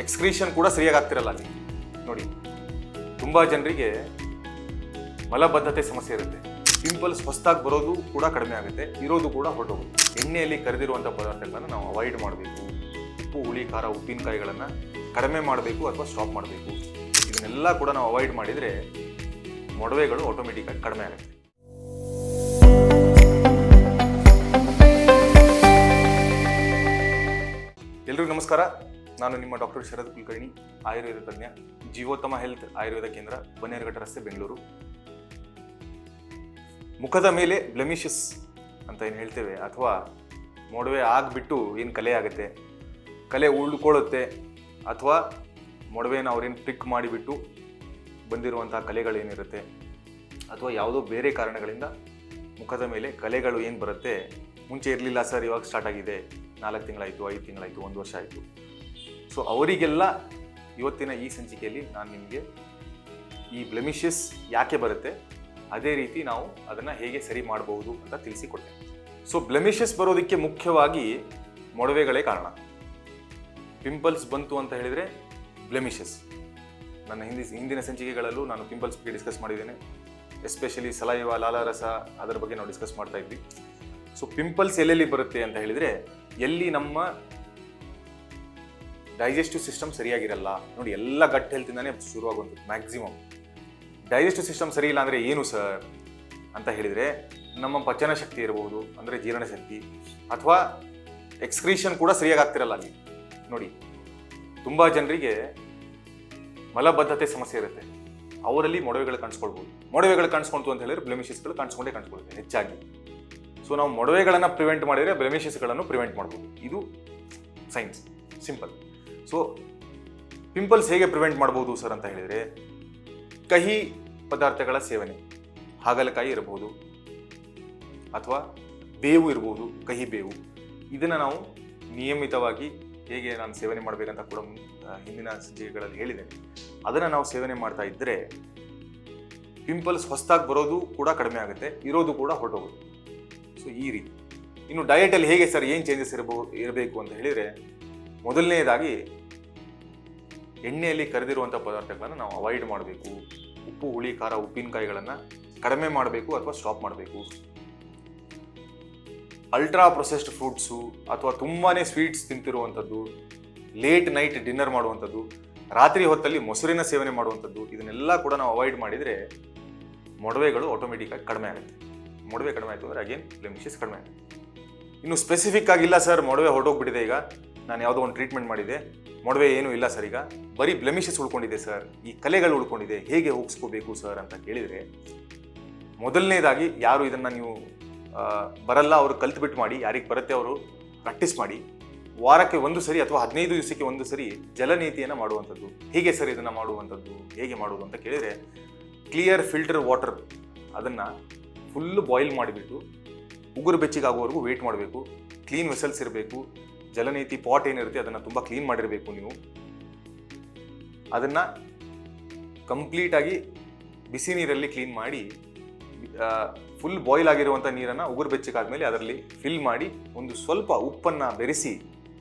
Excretion ಕೂಡ ಸರಿಯಾಗಿ ಆಗ್ತಿರಲ್ಲ ಅಲ್ಲಿ ನೋಡಿ. ತುಂಬ ಜನರಿಗೆ ಮಲಬದ್ಧತೆ ಸಮಸ್ಯೆ ಇರುತ್ತೆ. ಪಿಂಪಲ್ಸ್ ಹೊಸದಾಗಿ ಬರೋದು ಕೂಡ ಕಡಿಮೆ ಆಗುತ್ತೆ, ಇರೋದು ಕೂಡ ಹೊರಟೋಗುತ್ತೆ. ಎಣ್ಣೆಯಲ್ಲಿ ಕರೆದಿರುವಂಥ ಪದಾರ್ಥಗಳನ್ನು ನಾವು ಅವಾಯ್ಡ್ ಮಾಡಬೇಕು. ಉಪ್ಪು, ಹುಳಿ, ಖಾರ, ಉಪ್ಪಿನಕಾಯಿಗಳನ್ನು ಕಡಿಮೆ ಮಾಡಬೇಕು ಅಥವಾ ಸ್ಟಾಪ್ ಮಾಡಬೇಕು. ಇದನ್ನೆಲ್ಲ ಕೂಡ ನಾವು ಅವಾಯ್ಡ್ ಮಾಡಿದರೆ ಮೊಡವೆಗಳು ಆಟೋಮೆಟಿಕ್ಕಾಗಿ ಕಡಿಮೆ ಆಗುತ್ತೆ. ಎಲ್ರಿಗೂ ನಮಸ್ಕಾರ. ನಾನು ನಿಮ್ಮ ಡಾಕ್ಟರ್ ಶರದ್ ಕುಲಕರ್ಣಿ, ಆಯುರ್ವೇದ ತಜ್ಞ, ಜೀವೋತ್ತಮ ಹೆಲ್ತ್ ಆಯುರ್ವೇದ ಕೇಂದ್ರ, ಬನ್ನೇರುಘಟ್ಟ ರಸ್ತೆ, ಬೆಂಗಳೂರು. ಮುಖದ ಮೇಲೆ ಬ್ಲೆಮಿಷಸ್ ಅಂತ ಏನು ಹೇಳ್ತೇವೆ, ಅಥವಾ ಮೊಡವೆ ಆಗಿಬಿಟ್ಟು ಏನು ಕಲೆ ಆಗುತ್ತೆ, ಕಲೆ ಉಳ್ಕೊಳ್ಳುತ್ತೆ, ಅಥವಾ ಮೊಡವೆನ ಅವ್ರೇನು ಪಿಕ್ ಮಾಡಿಬಿಟ್ಟು ಬಂದಿರುವಂಥ ಕಲೆಗಳೇನಿರುತ್ತೆ, ಅಥವಾ ಯಾವುದೋ ಬೇರೆ ಕಾರಣಗಳಿಂದ ಮುಖದ ಮೇಲೆ ಕಲೆಗಳು ಏನು ಬರುತ್ತೆ, ಮುಂಚೆ ಇರಲಿಲ್ಲ ಸರ್, ಇವಾಗ ಸ್ಟಾರ್ಟ್ ಆಗಿದೆ, 4 ತಿಂಗಳಾಯಿತು, 5 ತಿಂಗಳಾಯಿತು, 1 ವರ್ಷ ಆಯಿತು. ಸೊ ಅವರಿಗೆಲ್ಲ ಇವತ್ತಿನ ಈ ಸಂಚಿಕೆಯಲ್ಲಿ ನಾನು ನಿಮಗೆ ಈ ಬ್ಲೆಮಿಷಸ್ ಯಾಕೆ ಬರುತ್ತೆ, ಅದೇ ರೀತಿ ನಾವು ಅದನ್ನು ಹೇಗೆ ಸರಿ ಮಾಡಬಹುದು ಅಂತ ತಿಳಿಸಿಕೊಟ್ಟೆ. ಸೊ ಬ್ಲೆಮಿಷಸ್ ಬರೋದಕ್ಕೆ ಮುಖ್ಯವಾಗಿ ಮೊಡವೆಗಳೇ ಕಾರಣ. ಪಿಂಪಲ್ಸ್ ಬಂತು ಅಂತ ಹೇಳಿದರೆ ಬ್ಲೆಮಿಷಸ್. ನನ್ನ ಹಿಂದಿನ ಸಂಚಿಕೆಗಳಲ್ಲೂ ನಾನು ಪಿಂಪಲ್ಸ್ ಬಗ್ಗೆ ಡಿಸ್ಕಸ್ ಮಾಡಿದ್ದೇನೆ. ಎಸ್ಪೆಷಲಿ ಸಲೈವ, ಲಾಲಾರಸ, ಅದರ ಬಗ್ಗೆ ನಾವು ಡಿಸ್ಕಸ್ ಮಾಡ್ತಾ ಇದ್ವಿ. ಸೊ ಪಿಂಪಲ್ಸ್ ಎಲ್ಲೆಲ್ಲಿ ಬರುತ್ತೆ ಅಂತ ಹೇಳಿದರೆ, ಎಲ್ಲಿ ನಮ್ಮ ಡೈಜೆಸ್ಟಿವ್ ಸಿಸ್ಟಮ್ ಸರಿಯಾಗಿರಲ್ಲ ನೋಡಿ. ಎಲ್ಲ ಗಟ್ ಹೆಲ್ತಿಂದಾನೇ ಶುರುವಾಗುವಂಥದ್ದು ಮ್ಯಾಕ್ಸಿಮಮ್. ಡೈಜೆಸ್ಟಿವ್ ಸಿಸ್ಟಮ್ ಸರಿ ಇಲ್ಲ ಅಂದರೆ ಏನು ಸರ್ ಅಂತ ಹೇಳಿದರೆ, ನಮ್ಮ ಪಚನ ಶಕ್ತಿ ಇರಬಹುದು, ಅಂದರೆ ಜೀರ್ಣಶಕ್ತಿ, ಅಥವಾ ಎಕ್ಸ್ಕ್ರೀಷನ್ ಕೂಡ ಸರಿಯಾಗಿ ಆಗ್ತಿರಲ್ಲ ಅಲ್ಲಿ ನೋಡಿ. ತುಂಬ ಜನರಿಗೆ ಮಲಬದ್ಧತೆ ಸಮಸ್ಯೆ ಇರುತ್ತೆ, ಅವರಲ್ಲಿ ಮೊಡವೆಗಳು ಕಾಣಿಸ್ಕೊಳ್ಬೋದು. ಮೊಡವೆಗಳು ಕಾಣಿಸ್ಕೊಂತು ಅಂತ ಹೇಳಿದ್ರೆ ಬ್ಲೆಮಿಷಸ್ಗಳು ಕಾಣಿಸ್ಕೊಳ್ಳುತ್ತೆ ಹೆಚ್ಚಾಗಿ. ಸೊ ನಾವು ಮೊಡವೆಗಳನ್ನು ಪ್ರಿವೆಂಟ್ ಮಾಡಿದರೆ ಬ್ಲೆಮಿಷಸ್ಗಳನ್ನು ಪ್ರಿವೆಂಟ್ ಮಾಡ್ಬೋದು. ಇದು ಸೈನ್ಸ್, ಸಿಂಪಲ್. ಸೊ ಪಿಂಪಲ್ಸ್ ಹೇಗೆ ಪ್ರಿವೆಂಟ್ ಮಾಡ್ಬೋದು ಸರ್ ಅಂತ ಹೇಳಿದರೆ, ಕಹಿ ಪದಾರ್ಥಗಳ ಸೇವನೆ, ಹಾಗಲಕಾಯಿ ಇರಬಹುದು, ಅಥವಾ ಬೇವು ಇರಬಹುದು, ಕಹಿ ಬೇವು. ಇದನ್ನು ನಾವು ನಿಯಮಿತವಾಗಿ ಹೇಗೆ ನಾನು ಸೇವನೆ ಮಾಡಬೇಕಂತ ಕೂಡ ಹಿಂದಿನ ಸಂಚಿಕೆಗಳಲ್ಲಿ ಹೇಳಿದ್ದೇನೆ. ಅದನ್ನು ನಾವು ಸೇವನೆ ಮಾಡ್ತಾ ಇದ್ದರೆ ಪಿಂಪಲ್ಸ್ ಹೊಸದಾಗಿ ಬರೋದು ಕೂಡ ಕಡಿಮೆ ಆಗುತ್ತೆ, ಇರೋದು ಕೂಡ ಹೊರಟೋಗುತ್ತೆ. ಸೊ ಈ ರೀತಿ. ಇನ್ನು ಡಯಟಲ್ಲಿ ಹೇಗೆ ಸರ್, ಏನು ಚೇಂಜಸ್ ಇರಬೇಕು ಅಂತ ಹೇಳಿದರೆ, ಮೊದಲನೇದಾಗಿ ಎಣ್ಣೆಯಲ್ಲಿ ಕರೆದಿರುವಂಥ ಪದಾರ್ಥಗಳನ್ನು ನಾವು ಅವಾಯ್ಡ್ ಮಾಡಬೇಕು. ಉಪ್ಪು, ಹುಳಿ, ಖಾರ, ಉಪ್ಪಿನಕಾಯಿಗಳನ್ನು ಕಡಿಮೆ ಮಾಡಬೇಕು ಅಥವಾ ಸ್ಟಾಪ್ ಮಾಡಬೇಕು. ಅಲ್ಟ್ರಾ ಪ್ರೊಸೆಸ್ಡ್ ಫುಡ್ಸು ಅಥವಾ ತುಂಬಾ ಸ್ವೀಟ್ಸ್ ತಿಂತಿರುವಂಥದ್ದು, ಲೇಟ್ ನೈಟ್ ಡಿನ್ನರ್ ಮಾಡುವಂಥದ್ದು, ರಾತ್ರಿ ಹೊತ್ತಲ್ಲಿ ಮೊಸರಿನ ಸೇವನೆ ಮಾಡುವಂಥದ್ದು, ಇದನ್ನೆಲ್ಲ ಕೂಡ ನಾವು ಅವಾಯ್ಡ್ ಮಾಡಿದರೆ ಮೊಡವೆಗಳು ಆಟೋಮೆಟಿಕ್ಕಾಗಿ ಕಡಿಮೆ ಆಗುತ್ತೆ. ಮೊಡವೆ ಕಡಿಮೆ ಆಯಿತು ಅಂದರೆ ಅಗೇನ್ ಬ್ಲೆಮಿಷಸ್ ಕಡಿಮೆ ಆಗುತ್ತೆ. ಇನ್ನು ಸ್ಪೆಸಿಫಿಕ್ ಆಗಿಲ್ಲ ಸರ್, ಮೊಡವೆ ಹೊರಟೋಗ್ಬಿಟ್ಟಿದೆ, ಈಗ ನಾನು ಯಾವುದೋ ಒಂದು ಟ್ರೀಟ್ಮೆಂಟ್ ಮಾಡಿದೆ, ಮೊಡವೆ ಏನೂ ಇಲ್ಲ ಸರ್, ಈಗ ಬರೀ ಬ್ಲೆಮಿಷಸ್ ಉಳ್ಕೊಂಡಿದೆ ಸರ್, ಈ ಕಲೆಗಳು ಉಳ್ಕೊಂಡಿದೆ, ಹೇಗೆ ಹೋಗಿಸ್ಕೋಬೇಕು ಸರ್ ಅಂತ ಕೇಳಿದರೆ, ಮೊದಲನೇದಾಗಿ ಯಾರು ಇದನ್ನು ನೀವು ಬರಲ್ಲ ಅವರು ಕಲ್ತ್ಬಿಟ್ಟು ಮಾಡಿ, ಯಾರಿಗೆ ಬರುತ್ತೆ ಅವರು ಪ್ರಾಕ್ಟೀಸ್ ಮಾಡಿ. ವಾರಕ್ಕೆ 1 ಸರಿ ಅಥವಾ 15 ದಿವಸಕ್ಕೆ 1 ಸರಿ ಜಲನೀತಿಯನ್ನು ಮಾಡುವಂಥದ್ದು. ಹೇಗೆ ಸರ್ ಇದನ್ನು ಮಾಡುವಂಥದ್ದು, ಹೇಗೆ ಮಾಡೋದು ಅಂತ ಕೇಳಿದರೆ, ಕ್ಲಿಯರ್ ಫಿಲ್ಟರ್ ವಾಟರ್ ಅದನ್ನು ಫುಲ್ಲು ಬಾಯ್ಲ್ ಮಾಡಿಬಿಟ್ಟು ಉಗುರು ಬೆಚ್ಚಿಗಾಗುವವರೆಗೂ ವೆಯ್ಟ್ ಮಾಡಬೇಕು. ಕ್ಲೀನ್ ವೆಸಲ್ಸ್ ಇರಬೇಕು. ಜಲನೀತಿ ಪಾಟ್ ಏನಿರುತ್ತೆ ಅದನ್ನು ತುಂಬ ಕ್ಲೀನ್ ಮಾಡಿರಬೇಕು ನೀವು. ಅದನ್ನು ಕಂಪ್ಲೀಟಾಗಿ ಬಿಸಿ ನೀರಲ್ಲಿ ಕ್ಲೀನ್ ಮಾಡಿ, ಫುಲ್ ಬಾಯ್ಲ್ ಆಗಿರುವಂಥ ನೀರನ್ನು ಉಗುರು ಬೆಚ್ಚಗಾದ್ಮೇಲೆ ಅದರಲ್ಲಿ ಫಿಲ್ ಮಾಡಿ, ಒಂದು ಸ್ವಲ್ಪ ಉಪ್ಪನ್ನು ಬೆರೆಸಿ,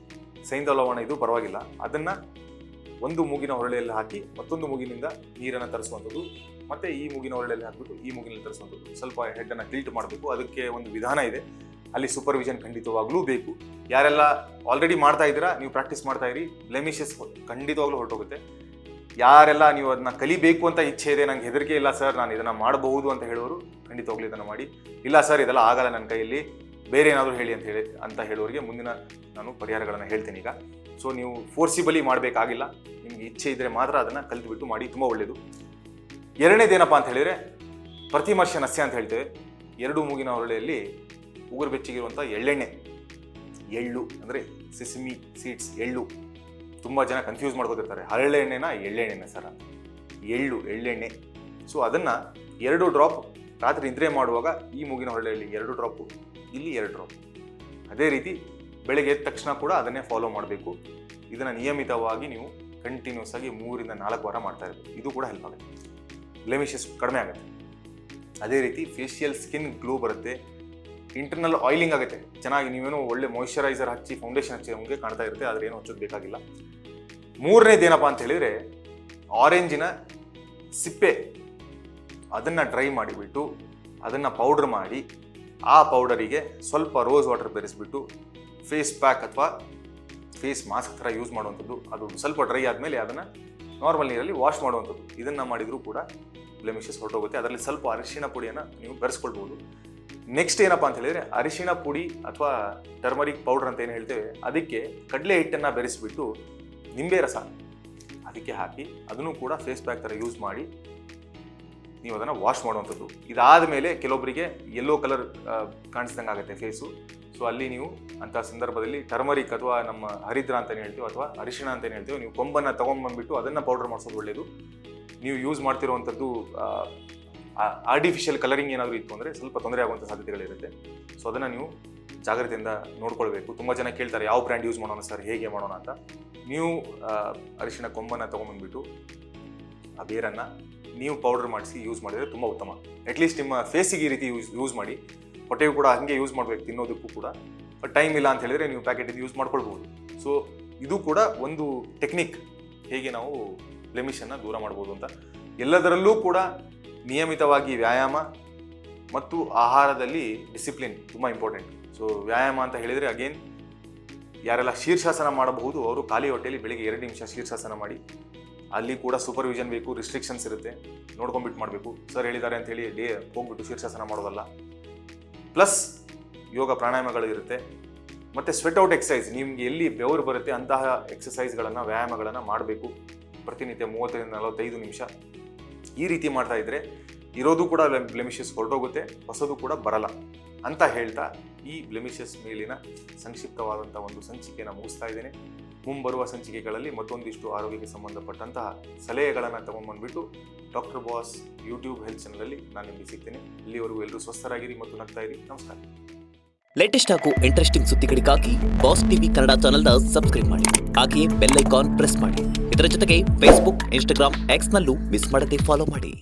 ಸೈಂಧ ಲವಣ ಇದು ಪರವಾಗಿಲ್ಲ, ಅದನ್ನು ಒಂದು ಮೂಗಿನ ಹೊರಳೆಯಲ್ಲಿ ಹಾಕಿ ಮತ್ತೊಂದು ಮೂಗಿನಿಂದ ನೀರನ್ನು ತರಿಸುವಂಥದ್ದು, ಮತ್ತು ಈ ಮೂಗಿನ ಹೊರಳೆಯಲ್ಲಿ ಹಾಕಿಬಿಟ್ಟು ಈ ಮೂಗಿನಲ್ಲಿ ತರಿಸುವಂಥದ್ದು. ಸ್ವಲ್ಪ ಹೆಡ್ಡನ್ನು ಟಿಲ್ಟ್ ಮಾಡಬೇಕು. ಅದಕ್ಕೆ ಒಂದು ವಿಧಾನ ಇದೆ, ಅಲ್ಲಿ ಸೂಪರ್ವಿಷನ್ ಖಂಡಿತವಾಗ್ಲೂ ಬೇಕು. ಯಾರೆಲ್ಲ ಆಲ್ರೆಡಿ ಮಾಡ್ತಾ ಇದ್ದೀರಾ, ನೀವು ಪ್ರಾಕ್ಟೀಸ್ ಮಾಡ್ತಾ ಇರಿ, ಬ್ಲೆಮಿಷಸ್ ಖಂಡಿತವಾಗ್ಲೂ ಹೊರಟೋಗುತ್ತೆ. ಯಾರೆಲ್ಲ ನೀವು ಅದನ್ನ ಕಲಿಬೇಕು ಅಂತ ಇಚ್ಛೆ ಇದೆ, ನಂಗೆ ಹೆದರಿಕೆ ಇಲ್ಲ ಸರ್, ನಾನು ಇದನ್ನು ಮಾಡಬಹುದು ಅಂತ ಹೇಳೋರು ಖಂಡಿತವಾಗ್ಲೂ ಇದನ್ನು ಮಾಡಿ. ಇಲ್ಲ ಸರ್, ಇದೆಲ್ಲ ಆಗಲ್ಲ ನನ್ನ ಕೈಯಲ್ಲಿ, ಬೇರೆ ಏನಾದರೂ ಹೇಳಿ ಅಂತ ಹೇಳೋರಿಗೆ ಮುಂದಿನ ನಾನು ಪರಿಹಾರಗಳನ್ನು ಹೇಳ್ತೀನಿ ಈಗ. ಸೊ ನೀವು ಫೋರ್ಸಿಬಲಿ ಮಾಡಬೇಕಾಗಿಲ್ಲ, ನಿಮಗೆ ಇಚ್ಛೆ ಇದ್ದರೆ ಮಾತ್ರ ಅದನ್ನು ಕಲಿತುಬಿಟ್ಟು ಮಾಡಿ, ತುಂಬ ಒಳ್ಳೆಯದು. ಎರಡನೇದೇನಪ್ಪ ಅಂತ ಹೇಳಿದರೆ, ಪ್ರತಿಮರ್ಶ ನಸ್ಯ ಅಂತ ಹೇಳ್ತೇವೆ. 2 ಮೂಗಿನ ಹೊರಳೆಯಲ್ಲಿ ಉಗುರು ಬೆಚ್ಚಿಗಿರುವಂಥ ಎಳ್ಳೆಣ್ಣೆ, ಎಳ್ಳು ಅಂದರೆ ಸಿಸಿಮಿ ಸೀಡ್ಸ್, ಎಳ್ಳು. ತುಂಬ ಜನ ಕನ್ಫ್ಯೂಸ್ ಮಾಡ್ಕೊತಿರ್ತಾರೆ, ಹರಳೆಣ್ಣೆನ ಎಳ್ಳೆಣ್ಣೆನ ಸರ್ ಅಂತ. ಎಳ್ಳೆಣ್ಣೆ. ಸೊ ಅದನ್ನು 2 ಡ್ರಾಪ್ ರಾತ್ರಿ ನಿದ್ರೆ ಮಾಡುವಾಗ ಈ ಮೂಗಿನ ಹೊರಳೆಯಲ್ಲಿ 2 ಡ್ರಾಪು, ಇಲ್ಲಿ 2 ಡ್ರಾಪ್. ಅದೇ ರೀತಿ ಬೆಳಗ್ಗೆ ಎದ್ದ ತಕ್ಷಣ ಕೂಡ ಅದನ್ನೇ ಫಾಲೋ ಮಾಡಬೇಕು. ಇದನ್ನು ನಿಯಮಿತವಾಗಿ ನೀವು ಕಂಟಿನ್ಯೂಸ್ ಆಗಿ 3 ರಿಂದ 4 ವಾರ ಮಾಡ್ತಾ ಇರಬೇಕು. ಇದು ಕೂಡ ಹೆಲ್ಪ್ ಆಗುತ್ತೆ, ಬ್ಲೆಮಿಷಸ್ ಕಡಿಮೆ ಆಗುತ್ತೆ. ಅದೇ ರೀತಿ ಫೇಶಿಯಲ್ ಸ್ಕಿನ್ ಗ್ಲೋ ಬರುತ್ತೆ, ಇಂಟರ್ನಲ್ ಆಯಿಲಿಂಗ್ ಆಗುತ್ತೆ ಚೆನ್ನಾಗಿ. ನೀವೇನೋ ಒಳ್ಳೆ ಮಾಯಿಶ್ಚರೈಸರ್ ಹಚ್ಚಿ ಫೌಂಡೇಶನ್ ಹಚ್ಚಿ ನಮಗೆ ಕಾಣ್ತಾ ಇರುತ್ತೆ, ಆದರೆ ಏನು ಹಚ್ಚೋದು ಬೇಕಾಗಿಲ್ಲ. ಮೂರನೇದೇನಪ್ಪ ಅಂತ ಹೇಳಿದರೆ ಆರೆಂಜಿನ ಸಿಪ್ಪೆ ಅದನ್ನು ಡ್ರೈ ಮಾಡಿಬಿಟ್ಟು ಅದನ್ನು ಪೌಡ್ರ್ ಮಾಡಿ ಆ ಪೌಡರಿಗೆ ಸ್ವಲ್ಪ ರೋಸ್ ವಾಟರ್ ಬೆರೆಸ್ಬಿಟ್ಟು ಫೇಸ್ ಪ್ಯಾಕ್ ಅಥವಾ ಫೇಸ್ ಮಾಸ್ಕ್ ಥರ ಯೂಸ್ ಮಾಡುವಂಥದ್ದು. ಅದು ಸ್ವಲ್ಪ ಡ್ರೈ ಆದಮೇಲೆ ಅದನ್ನು ನಾರ್ಮಲ್ ನೀರಲ್ಲಿ ವಾಶ್ ಮಾಡುವಂಥದ್ದು. ಇದನ್ನು ಮಾಡಿದರೂ ಕೂಡ ಬ್ಲೆಮಿಷಸ್ ಹೊರಟೋಗುತ್ತೆ. ಅದರಲ್ಲಿ ಸ್ವಲ್ಪ ಅರಿಶಿಣ ಪುಡಿಯನ್ನು ನೀವು ಬೆರೆಸ್ಕೊಳ್ಬೋದು. ನೆಕ್ಸ್ಟ್ ಏನಪ್ಪ ಅಂತ ಹೇಳಿದರೆ ಅರಿಶಿಣ ಪುಡಿ ಅಥವಾ ಟರ್ಮರಿಕ್ ಪೌಡರ್ ಅಂತ ಏನು ಹೇಳ್ತೇವೆ, ಅದಕ್ಕೆ ಕಡಲೆ ಹಿಟ್ಟನ್ನು ಬೆರೆಸಿಬಿಟ್ಟು ನಿಂಬೆ ರಸ ಅದಕ್ಕೆ ಹಾಕಿ ಅದನ್ನು ಕೂಡ ಫೇಸ್ ಪ್ಯಾಕ್ ಥರ ಯೂಸ್ ಮಾಡಿ ನೀವು ಅದನ್ನು ವಾಶ್ ಮಾಡುವಂಥದ್ದು. ಇದಾದ ಮೇಲೆ ಕೆಲವೊಬ್ಬರಿಗೆ ಯೆಲ್ಲೋ ಕಲರ್ ಕಾಣಿಸ್ದಂಗೆ ಆಗುತ್ತೆ ಫೇಸು. ಸೊ ಅಲ್ಲಿ ನೀವು ಅಂಥ ಸಂದರ್ಭದಲ್ಲಿ ಟರ್ಮರಿಕ್ ಅಥವಾ ನಮ್ಮ ಹರಿದ್ರ ಅಂತಲೇ ಹೇಳ್ತೀವಿ ಅಥವಾ ಅರಿಶಿಣ ಅಂತಲೇ ಹೇಳ್ತೀವಿ, ನೀವು ಕೊಂಬನ್ನು ತೊಗೊಂಡ್ಬಂದ್ಬಿಟ್ಟು ಅದನ್ನು ಪೌಡರ್ ಮಾಡಿಸೋದು ಒಳ್ಳೆಯದು. ನೀವು ಯೂಸ್ ಮಾಡ್ತಿರುವಂಥದ್ದು ಆರ್ಟಿಫಿಷಿಯಲ್ ಕಲರಿಂಗ್ ಏನಾದರೂ ಇತ್ತು ಅಂದರೆ ಸ್ವಲ್ಪ ತೊಂದರೆ ಆಗುವಂಥ ಸಾಧ್ಯತೆಗಳಿರುತ್ತೆ. ಸೊ ಅದನ್ನು ನೀವು ಜಾಗ್ರತೆಯಿಂದ ನೋಡ್ಕೊಳ್ಬೇಕು. ತುಂಬ ಜನ ಕೇಳ್ತಾರೆ ಯಾವ ಬ್ರ್ಯಾಂಡ್ ಯೂಸ್ ಮಾಡೋಣ ಸರ್, ಹೇಗೆ ಮಾಡೋಣ ಅಂತ. ನೀವು ಅರಿಶಿಣ ಕೊಂಬನ್ನು ತೊಗೊಂಬಂದ್ಬಿಟ್ಟು ಆ ಬೇರನ್ನು ನೀವು ಪೌಡರ್ ಮಾಡಿಸಿ ಯೂಸ್ ಮಾಡಿದರೆ ತುಂಬ ಉತ್ತಮ. ಅಟ್ಲೀಸ್ಟ್ ನಿಮ್ಮ ಫೇಸಿಗೆ ಈ ರೀತಿ ಯೂಸ್ ಮಾಡಿ. ಹೊಟ್ಟೆಗೂ ಕೂಡ ಹಾಗೆ ಯೂಸ್ ಮಾಡಬೇಕು, ತಿನ್ನೋದಕ್ಕೂ ಕೂಡ. ಬಟ್ ಟೈಮ್ ಇಲ್ಲ ಅಂತ ಹೇಳಿದರೆ ನೀವು ಪ್ಯಾಕೆಟಿಂದ ಯೂಸ್ ಮಾಡ್ಕೊಳ್ಬೋದು. ಸೊ ಇದು ಕೂಡ ಒಂದು ಟೆಕ್ನಿಕ್, ಹೇಗೆ ನಾವು ಬ್ಲೆಮಿಷನ್ನು ದೂರ ಮಾಡ್ಬೋದು ಅಂತ. ಎಲ್ಲದರಲ್ಲೂ ಕೂಡ ನಿಯಮಿತವಾಗಿ ವ್ಯಾಯಾಮ ಮತ್ತು ಆಹಾರದಲ್ಲಿ ಡಿಸಿಪ್ಲಿನ್ ತುಂಬ ಇಂಪಾರ್ಟೆಂಟ್. ಸೊ ವ್ಯಾಯಾಮ ಅಂತ ಹೇಳಿದರೆ ಅಗೇನ್ ಯಾರೆಲ್ಲ ಶೀರ್ಷಾಸನ ಮಾಡಬಹುದು ಅವರು ಖಾಲಿ ಹೊಟ್ಟೆಯಲ್ಲಿ ಬೆಳಿಗ್ಗೆ 2 ನಿಮಿಷ ಶೀರ್ಷಾಸನ ಮಾಡಿ. ಅಲ್ಲಿ ಕೂಡ ಸೂಪರ್ವಿಷನ್ ಬೇಕು, ರಿಸ್ಟ್ರಿಕ್ಷನ್ಸ್ ಇರುತ್ತೆ, ನೋಡ್ಕೊಂಡ್ಬಿಟ್ಟು ಮಾಡಬೇಕು. ಸರ್ ಹೇಳಿದ್ದಾರೆ ಅಂತ ಹೇಳಿ ಹೋಗ್ಬಿಟ್ಟು ಶೀರ್ಷಾಸನ ಮಾಡೋದಲ್ಲ. ಪ್ಲಸ್ ಯೋಗ ಪ್ರಾಣಾಯಾಮಗಳು ಇರುತ್ತೆ. ಮತ್ತು ಸ್ವೆಟ್ ಔಟ್ ಎಕ್ಸಸೈಸ್, ನಿಮಗೆ ಎಲ್ಲಿ ಬೆವರು ಬರುತ್ತೆ ಅಂತಹ ಎಕ್ಸಸೈಸ್ಗಳನ್ನು ವ್ಯಾಯಾಮಗಳನ್ನು ಮಾಡಬೇಕು ಪ್ರತಿನಿತ್ಯ 30-45 ನಿಮಿಷ. ಈ ರೀತಿ ಮಾಡ್ತಾ ಇದ್ದರೆ ಇರೋದು ಕೂಡ ಬ್ಲೆಮಿಷಸ್ ಹೊರಟೋಗುತ್ತೆ, ಹೊಸದು ಕೂಡ ಬರಲ್ಲ ಅಂತ ಹೇಳ್ತಾ ಈ ಬ್ಲೆಮಿಷಸ್ ಮೇಲಿನ ಸಂಕ್ಷಿಪ್ತವಾದಂಥ ಒಂದು ಸಂಚಿಕೆಯನ್ನು ಮುಗಿಸ್ತಾ ಇದ್ದೇನೆ. ಮುಂಬರುವ ಸಂಚಿಕೆಗಳಲ್ಲಿ ಮತ್ತೊಂದಿಷ್ಟು ಆರೋಗ್ಯಕ್ಕೆ ಸಂಬಂಧಪಟ್ಟಂತಹ ಸಲಹೆಗಳನ್ನು ತಗೊಂಡ್ಬಂದ್ಬಿಟ್ಟು ಡಾಕ್ಟರ್ ಬಾಸ್ ಯೂಟ್ಯೂಬ್ ಹೆಲ್ತ್ ಚಾನಲಲ್ಲಿ ನಾನು ನಿಮಗೆ ಸಿಗ್ತೇನೆ. ಇಲ್ಲಿವರೆಗೂ ಎಲ್ಲರೂ ಸ್ವಸ್ಥರಾಗಿರಿ ಮತ್ತು ನಗ್ತಾ ಇರಿ. ನಮಸ್ಕಾರ. ಲೇಟೆಸ್ಟ್ ಹಾಗೂ ಇಂಟ್ರೆಸ್ಟಿಂಗ್ ಸುದ್ದಿಗಳಿಗಾಗಿ ಬಾಸ್ ಟಿವಿ ಕನ್ನಡ ಚಾನೆಲ್ನ ಸಬ್ಸ್ಕ್ರೈಬ್ ಮಾಡಿ. ಹಾಗೆಯೇ ಬೆಲ್ ಐಕಾನ್ ಪ್ರೆಸ್ ಮಾಡಿ. ಇದರ ಜೊತೆಗೆ ಫೇಸ್ಬುಕ್, ಇನ್ಸ್ಟಾಗ್ರಾಮ್, ಎಕ್ಸ್ನಲ್ಲೂ ಮಿಸ್ ಮಾಡದೆ ಫಾಲೋ ಮಾಡಿ.